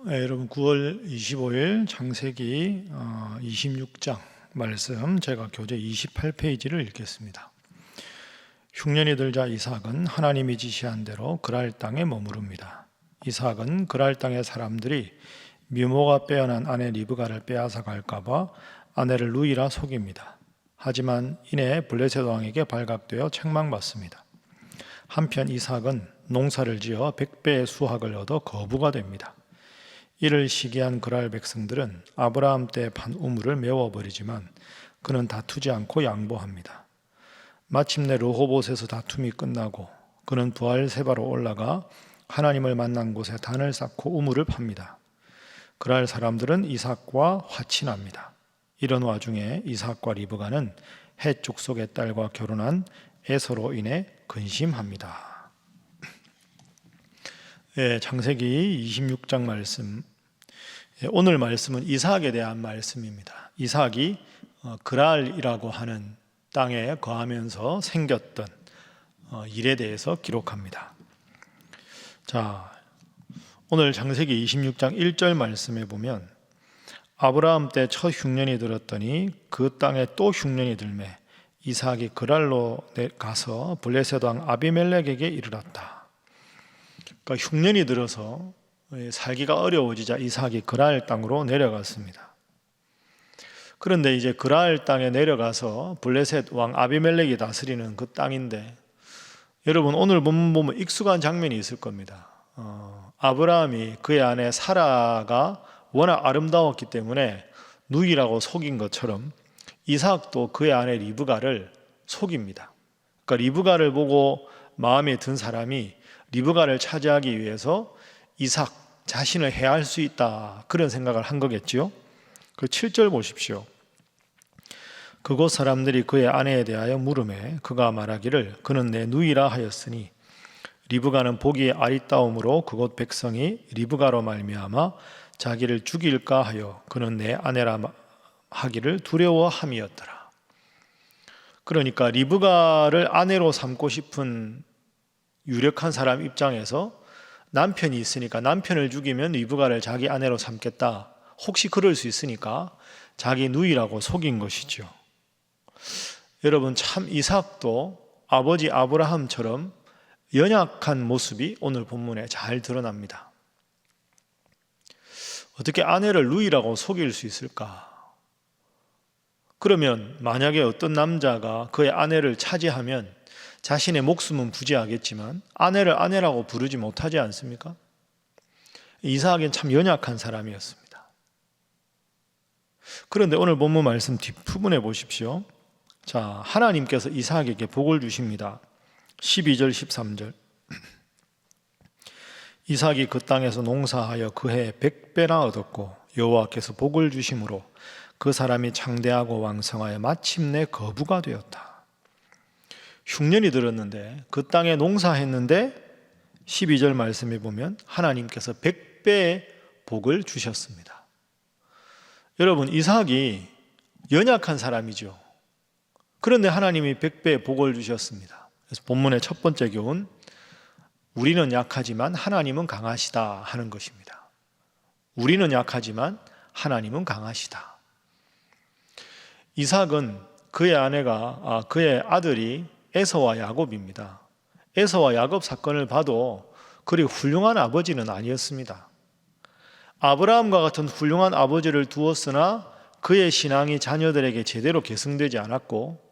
여러분 9월 25일 창세기 26장 말씀 제가 교재 28페이지를 읽겠습니다. 흉년이 들자 이삭은 하나님이 지시한 대로 그랄 땅에 머무릅니다. 이삭은 그랄 땅의 사람들이 미모가 빼어난 아내 리브가를 빼앗아 갈까봐 아내를 누이라 속입니다. 하지만 이내 블레셋 왕에게 발각되어 책망받습니다. 한편 이삭은 농사를 지어 100배의 수확을 얻어 거부가 됩니다. 이를 시기한 그랄 백성들은 아브라함 때 판 우물을 메워버리지만 그는 다투지 않고 양보합니다. 마침내 르호봇에서 다툼이 끝나고 그는 부알세바로 올라가 하나님을 만난 곳에 단을 쌓고 우물을 팝니다. 그랄 사람들은 이삭과 화친합니다. 이런 와중에 이삭과 리브가는 헷 족속의 딸과 결혼한 에서로 인해 근심합니다. 창세기 26장 말씀, 오늘 말씀은 이삭에 대한 말씀입니다. 이삭이 그랄이라고 하는 땅에 거하면서 생겼던 일에 대해서 기록합니다. 자, 오늘 창세기 26장 1절 말씀에 보면 아브라함 때 첫 흉년이 들었더니 그 땅에 또 흉년이 들매 이삭이 그랄로 가서 블레셋 왕 아비멜렉에게 이르렀다. 그러니까 흉년이 들어서 살기가 어려워지자 이삭이 그랄 땅으로 내려갔습니다. 그런데 이제 그랄 땅에 내려가서 블레셋 왕 아비멜렉이 다스리는 그 땅인데, 여러분 오늘 본문 보면 익숙한 장면이 있을 겁니다. 아브라함이 그의 아내 사라가 워낙 아름다웠기 때문에 누이라고 속인 것처럼 이삭도 그의 아내 리브가를 속입니다. 그러니까 리브가를 보고 마음에 든 사람이 리브가를 차지하기 위해서 이삭 자신을 해할 수 있다, 그런 생각을 한 거겠지요. 그 7절 보십시오. 그곳 사람들이 그의 아내에 대하여 물으매 그가 말하기를 그는 내 누이라 하였으니 리브가는 보기에 아리따움으로 그곳 백성이 리브가로 말미암아 자기를 죽일까 하여 그는 내 아내라 하기를 두려워함이었더라. 그러니까 리브가를 아내로 삼고 싶은 유력한 사람 입장에서 남편이 있으니까 남편을 죽이면 리브가를 자기 아내로 삼겠다, 혹시 그럴 수 있으니까 자기 누이라고 속인 것이죠. 여러분 참 이삭도 아버지 아브라함처럼 연약한 모습이 오늘 본문에 잘 드러납니다. 어떻게 아내를 누이라고 속일 수 있을까? 그러면 만약에 어떤 남자가 그의 아내를 차지하면 자신의 목숨은 부재하겠지만 아내를 아내라고 부르지 못하지 않습니까? 이삭은 참 연약한 사람이었습니다. 그런데 오늘 본문 말씀 뒷부분에 보십시오. 자, 하나님께서 이삭에게 복을 주십니다. 12절 13절. 이삭이 그 땅에서 농사하여 그 해에 100배나 얻었고 여호와께서 복을 주심으로 그 사람이 창대하고 왕성하여 마침내 거부가 되었다. 흉년이 들었는데 그 땅에 농사했는데 12절 말씀에 보면 하나님께서 100배의 복을 주셨습니다. 여러분 이삭이 연약한 사람이죠. 그런데 하나님이 100배의 복을 주셨습니다. 그래서 본문의 첫 번째 교훈, 우리는 약하지만 하나님은 강하시다 하는 것입니다. 우리는 약하지만 하나님은 강하시다. 이삭은 그의 아들이 에서와 야곱입니다. 에서와 야곱 사건을 봐도 그리 훌륭한 아버지는 아니었습니다. 아브라함과 같은 훌륭한 아버지를 두었으나 그의 신앙이 자녀들에게 제대로 계승되지 않았고,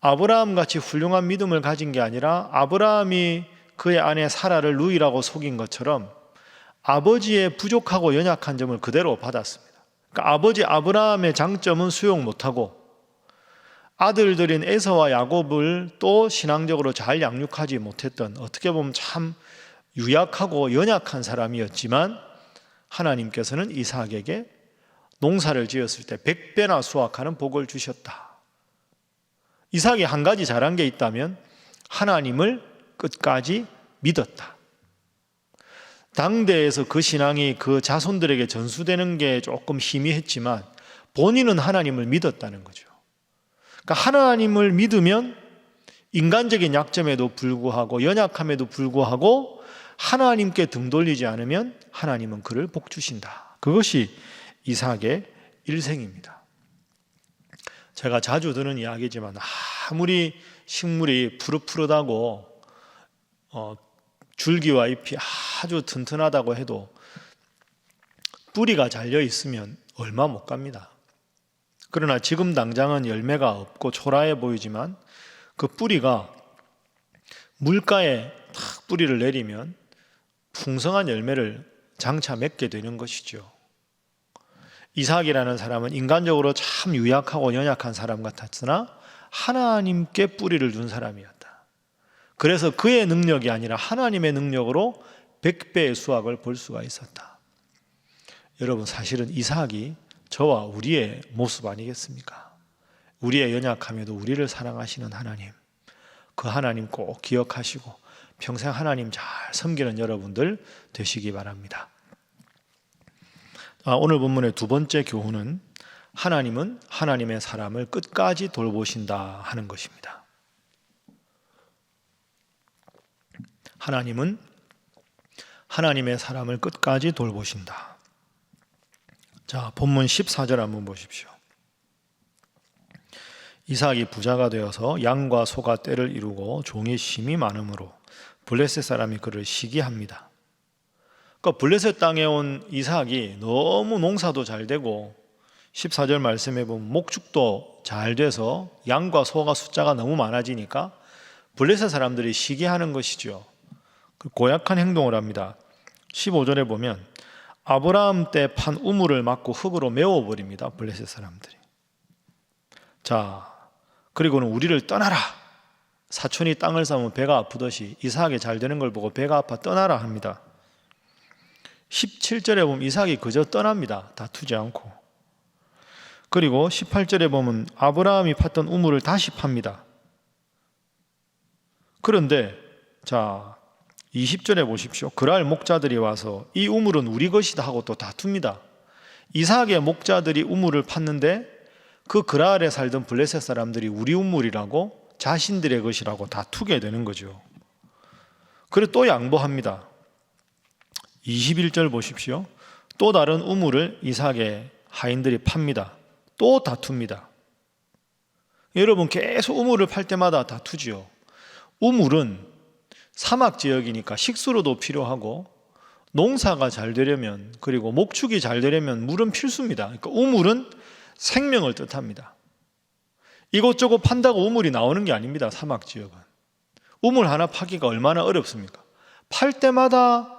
아브라함같이 훌륭한 믿음을 가진 게 아니라 아브라함이 그의 아내 사라를 누이라고 속인 것처럼 아버지의 부족하고 연약한 점을 그대로 받았습니다. 그러니까 아버지 아브라함의 장점은 수용 못하고 아들들인 에서와 야곱을 또 신앙적으로 잘 양육하지 못했던, 어떻게 보면 참 유약하고 연약한 사람이었지만 하나님께서는 이삭에게 농사를 지었을 때 100배나 수확하는 복을 주셨다. 이삭이 한 가지 잘한 게 있다면 하나님을 끝까지 믿었다. 당대에서 그 신앙이 그 자손들에게 전수되는 게 조금 희미했지만 본인은 하나님을 믿었다는 거죠. 그러니까 하나님을 믿으면 인간적인 약점에도 불구하고 연약함에도 불구하고 하나님께 등 돌리지 않으면 하나님은 그를 복 주신다. 그것이 이삭의 일생입니다. 제가 자주 드는 이야기지만 아무리 식물이 푸릇푸릇하고 줄기와 잎이 아주 튼튼하다고 해도 뿌리가 잘려 있으면 얼마 못 갑니다. 그러나 지금 당장은 열매가 없고 초라해 보이지만 그 뿌리가 물가에 탁 뿌리를 내리면 풍성한 열매를 장차 맺게 되는 것이죠. 이삭이라는 사람은 인간적으로 참 유약하고 연약한 사람 같았으나 하나님께 뿌리를 둔 사람이었다. 그래서 그의 능력이 아니라 하나님의 능력으로 100배의 수확을 볼 수가 있었다. 여러분, 사실은 이삭이 저와 우리의 모습 아니겠습니까? 우리의 연약함에도 우리를 사랑하시는 하나님, 그 하나님 꼭 기억하시고 평생 하나님 잘 섬기는 여러분들 되시기 바랍니다. 오늘 본문의 두 번째 교훈은 하나님은 하나님의 사람을 끝까지 돌보신다 하는 것입니다. 하나님은 하나님의 사람을 끝까지 돌보신다. 자, 본문 14절 한번 보십시오. 이삭이 부자가 되어서 양과 소가 떼를 이루고 종이 심이 많으므로 블레셋 사람이 그를 시기합니다. 그러니까 블레셋 땅에 온 이삭이 너무 농사도 잘 되고 14절 말씀해 보면 목축도 잘 돼서 양과 소가 숫자가 너무 많아지니까 블레셋 사람들이 시기하는 것이죠. 고약한 행동을 합니다. 15절에 보면 아브라함 때 판 우물을 막고 흙으로 메워버립니다. 블레셋 사람들이. 자, 그리고는 우리를 떠나라. 사촌이 땅을 사면 배가 아프듯이 이삭이 잘 되는 걸 보고 배가 아파 떠나라 합니다. 17절에 보면 이삭이 그저 떠납니다. 다투지 않고. 그리고 18절에 보면 아브라함이 팠던 우물을 다시 팝니다. 그런데 자, 20절에 보십시오. 그랄 목자들이 와서 이 우물은 우리 것이다 하고 또 다툽니다. 이삭의 목자들이 우물을 팠는데 그 그랄에 살던 블레셋 사람들이 우리 우물이라고 자신들의 것이라고 다투게 되는 거죠. 그리고 또 양보합니다. 21절 보십시오. 또 다른 우물을 이삭의 하인들이 팝니다. 또 다툽니다. 여러분, 계속 우물을 팔 때마다 다투지요. 우물은 사막 지역이니까 식수로도 필요하고 농사가 잘 되려면, 그리고 목축이 잘 되려면 물은 필수입니다. 그러니까 우물은 생명을 뜻합니다. 이것저것 판다고 우물이 나오는 게 아닙니다. 사막 지역은. 우물 하나 파기가 얼마나 어렵습니까? 팔 때마다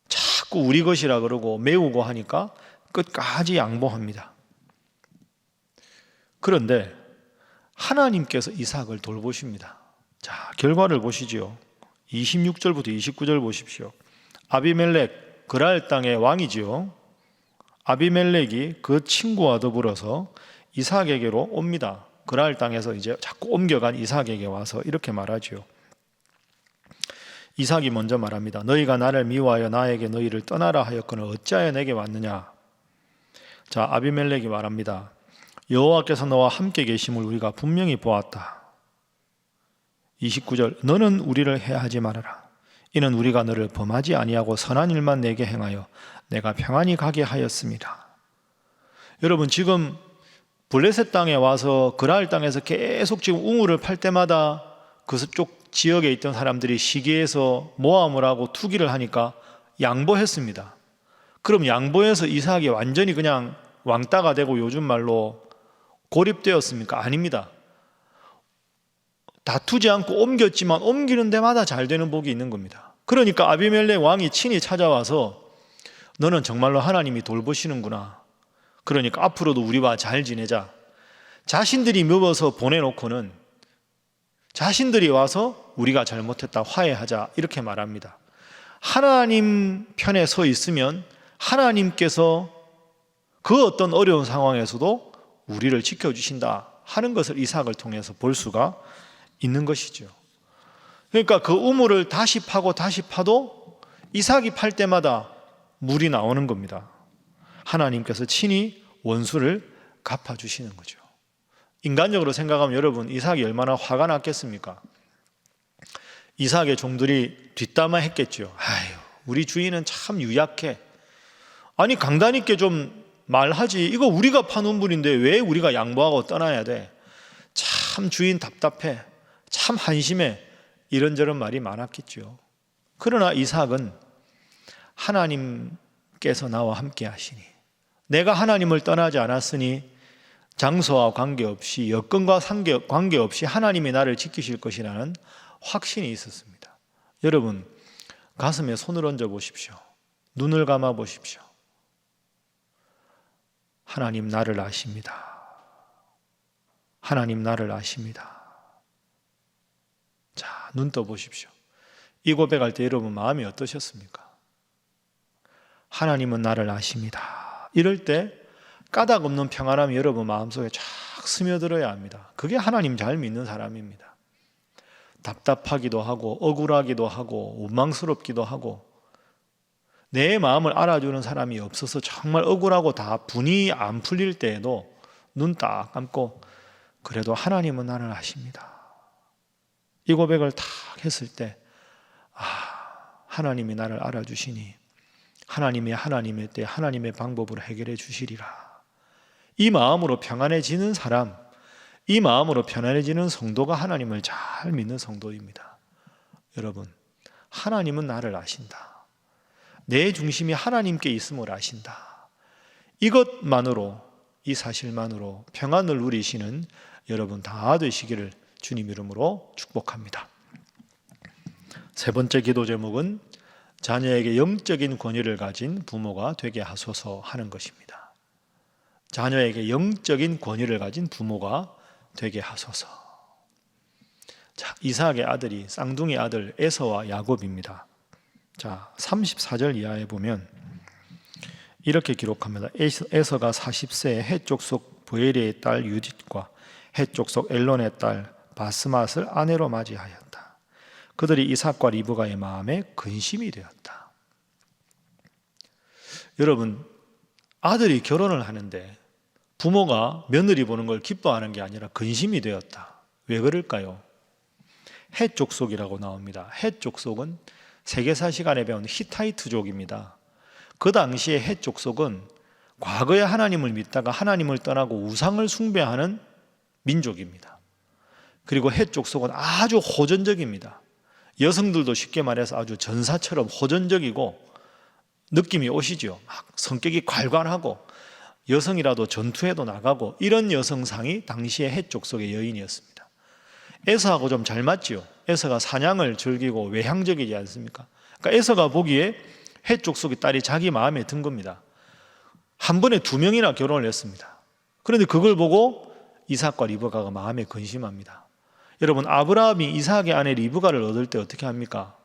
자꾸 우리 것이라 그러고 메우고 하니까 끝까지 양보합니다. 그런데 하나님께서 이삭을 돌보십니다. 자, 결과를 보시죠. 26절부터 29절 보십시오. 아비멜렉, 그랄 땅의 왕이지요. 아비멜렉이 그 친구와 더불어서 이삭에게로 옵니다. 그랄 땅에서 이제 자꾸 옮겨간 이삭에게 와서 이렇게 말하지요. 이삭이 먼저 말합니다. 너희가 나를 미워하여 나에게 너희를 떠나라 하였거늘 어찌하여 내게 왔느냐. 자, 아비멜렉이 말합니다. 여호와께서 너와 함께 계심을 우리가 분명히 보았다. 29절 너는 우리를 해하지 말아라. 이는 우리가 너를 범하지 아니하고 선한 일만 내게 행하여 내가 평안히 가게 하였습니다. 여러분, 지금 블레셋 땅에 와서 그랄 땅에서 계속 지금 우물을 팔 때마다 그쪽 지역에 있던 사람들이 시기해서 모함을 하고 투기를 하니까 양보했습니다. 그럼 양보해서 이삭이 완전히 그냥 왕따가 되고 요즘 말로 고립되었습니까? 아닙니다. 다투지 않고 옮겼지만 옮기는 데마다 잘 되는 복이 있는 겁니다. 그러니까 아비멜렉 왕이 친히 찾아와서 너는 정말로 하나님이 돌보시는구나. 그러니까 앞으로도 우리와 잘 지내자. 자신들이 먹어서 보내놓고는 자신들이 와서 우리가 잘못했다 화해하자 이렇게 말합니다. 하나님 편에 서 있으면 하나님께서 그 어떤 어려운 상황에서도 우리를 지켜주신다 하는 것을 이삭을 통해서 볼 수가 있는 것이죠. 그러니까 그 우물을 다시 파고 다시 파도 이삭이 팔 때마다 물이 나오는 겁니다. 하나님께서 친히 원수를 갚아주시는 거죠. 인간적으로 생각하면 여러분, 이삭이 얼마나 화가 났겠습니까? 이삭의 종들이 뒷담화했겠죠. 아유, 우리 주인은 참 유약해. 아니 강단 있게 좀 말하지. 이거 우리가 파는 분인데 왜 우리가 양보하고 떠나야 돼? 참 주인 답답해. 참 한심해. 이런저런 말이 많았겠죠. 그러나 이삭은 하나님께서 나와 함께 하시니, 내가 하나님을 떠나지 않았으니 장소와 관계없이, 여건과 관계없이 하나님이 나를 지키실 것이라는 확신이 있었습니다. 여러분, 가슴에 손을 얹어 보십시오. 눈을 감아 보십시오. 하나님 나를 아십니다. 하나님 나를 아십니다. 자, 눈 떠 보십시오. 이 고백할 때 여러분 마음이 어떠셨습니까? 하나님은 나를 아십니다. 이럴 때 까닭 없는 평안함이 여러분 마음속에 쫙 스며들어야 합니다. 그게 하나님 잘 믿는 사람입니다. 답답하기도 하고 억울하기도 하고 원망스럽기도 하고 내 마음을 알아주는 사람이 없어서 정말 억울하고 다 분이 안 풀릴 때에도 눈 딱 감고 그래도 하나님은 나를 아십니다. 이 고백을 딱 했을 때 하나님이 나를 알아주시니 하나님이 하나님의 때 하나님의 방법으로 해결해 주시리라. 이 마음으로 평안해지는 사람, 이 마음으로 편안해지는 성도가 하나님을 잘 믿는 성도입니다. 여러분, 하나님은 나를 아신다. 내 중심이 하나님께 있음을 아신다. 이것만으로, 이 사실만으로 평안을 누리시는 여러분 다 되시기를 주님 이름으로 축복합니다. 세 번째 기도 제목은 자녀에게 영적인 권위를 가진 부모가 되게 하소서 하는 것입니다. 자녀에게 영적인 권위를 가진 부모가 되게 하소서. 자, 이삭의 아들이 쌍둥이 아들 에서와 야곱입니다. 자, 34절 이하에 보면 이렇게 기록합니다. 에서가 40세에 헷 족속 부에리의 딸 유딧과 헷 족속 엘론의 딸 바스맛을 아내로 맞이하였다. 그들이 이삭과 리브가의 마음에 근심이 되었다. 여러분, 아들이 결혼을 하는데 부모가 며느리 보는 걸 기뻐하는 게 아니라 근심이 되었다. 왜 그럴까요? 헷 족속이라고 나옵니다. 헷 족속은 세계사 시간에 배운 히타이트족입니다. 그 당시에 헷 족속은 과거에 하나님을 믿다가 하나님을 떠나고 우상을 숭배하는 민족입니다. 그리고 헷 족속은 아주 호전적입니다. 여성들도 쉽게 말해서 아주 전사처럼 호전적이고 느낌이 오시죠. 막 성격이 괄괄하고 여성이라도 전투에도 나가고 이런 여성상이 당시의 헷 족속의 여인이었습니다. 에서하고 좀 잘 맞지요. 에서가 사냥을 즐기고 외향적이지 않습니까? 그러니까 에서가 보기에 헷 족속의 딸이 자기 마음에 든 겁니다. 한 번에 2명이나 결혼을 했습니다. 그런데 그걸 보고 이삭과 리브가가 마음에 근심합니다. 여러분, 아브라함이 이삭의 아내 리브가를 얻을 때 어떻게 합니까?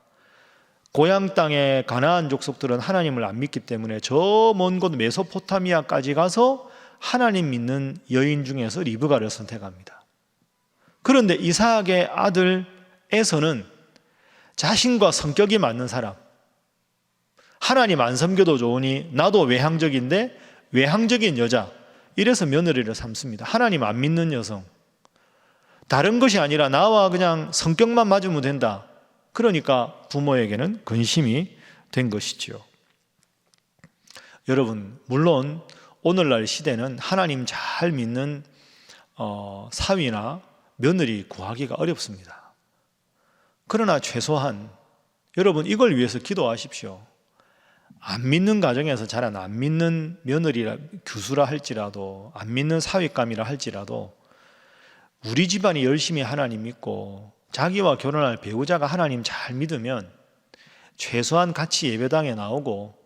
고향 땅의 가나안 족속들은 하나님을 안 믿기 때문에 저 먼 곳 메소포타미아까지 가서 하나님 믿는 여인 중에서 리브가를 선택합니다. 그런데 이삭의 아들 에서는 자신과 성격이 맞는 사람, 하나님 안 섬겨도 좋으니 나도 외향적인데 외향적인 여자, 이래서 며느리를 삼습니다. 하나님 안 믿는 여성, 다른 것이 아니라 나와 그냥 성격만 맞으면 된다. 그러니까 부모에게는 근심이 된 것이지요. 여러분, 물론 오늘날 시대는 하나님 잘 믿는 사위나 며느리 구하기가 어렵습니다. 그러나 최소한 여러분 이걸 위해서 기도하십시오. 안 믿는 가정에서 자란 안 믿는 며느리라 교수라 할지라도 안 믿는 사위감이라 할지라도 우리 집안이 열심히 하나님 믿고 자기와 결혼할 배우자가 하나님 잘 믿으면 최소한 같이 예배당에 나오고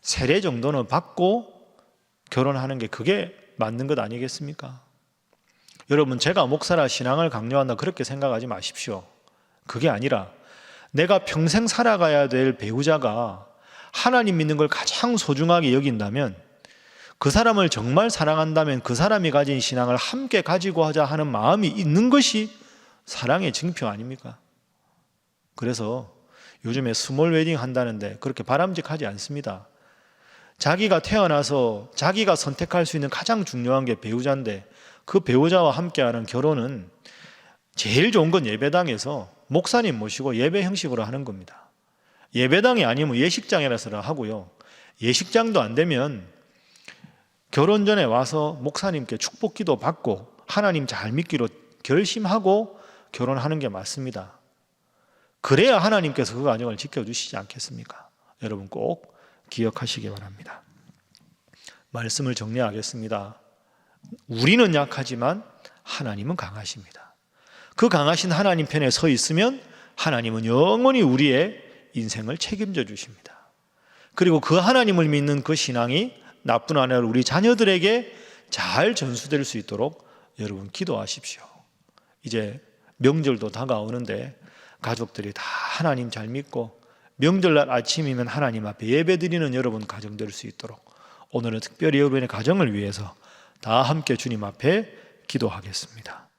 세례 정도는 받고 결혼하는 게 그게 맞는 것 아니겠습니까? 여러분, 제가 목사라 신앙을 강요한다 그렇게 생각하지 마십시오. 그게 아니라 내가 평생 살아가야 될 배우자가 하나님 믿는 걸 가장 소중하게 여긴다면, 그 사람을 정말 사랑한다면 그 사람이 가진 신앙을 함께 가지고 하자 하는 마음이 있는 것이 사랑의 증표 아닙니까? 그래서 요즘에 스몰 웨딩 한다는데 그렇게 바람직하지 않습니다. 자기가 태어나서 자기가 선택할 수 있는 가장 중요한 게 배우자인데 그 배우자와 함께하는 결혼은 제일 좋은 건 예배당에서 목사님 모시고 예배 형식으로 하는 겁니다. 예배당이 아니면 예식장이라서 하고요. 예식장도 안 되면 결혼 전에 와서 목사님께 축복기도 받고 하나님 잘 믿기로 결심하고 결혼하는 게 맞습니다. 그래야 하나님께서 그 가정을 지켜주시지 않겠습니까? 여러분 꼭 기억하시기 바랍니다. 말씀을 정리하겠습니다. 우리는 약하지만 하나님은 강하십니다. 그 강하신 하나님 편에 서 있으면 하나님은 영원히 우리의 인생을 책임져 주십니다. 그리고 그 하나님을 믿는 그 신앙이 나뿐 아니라 우리 자녀들에게 잘 전수될 수 있도록 여러분 기도하십시오. 이제 명절도 다가오는데 가족들이 다 하나님 잘 믿고 명절날 아침이면 하나님 앞에 예배드리는 여러분 가정 될 수 있도록 오늘은 특별히 여러분의 가정을 위해서 다 함께 주님 앞에 기도하겠습니다.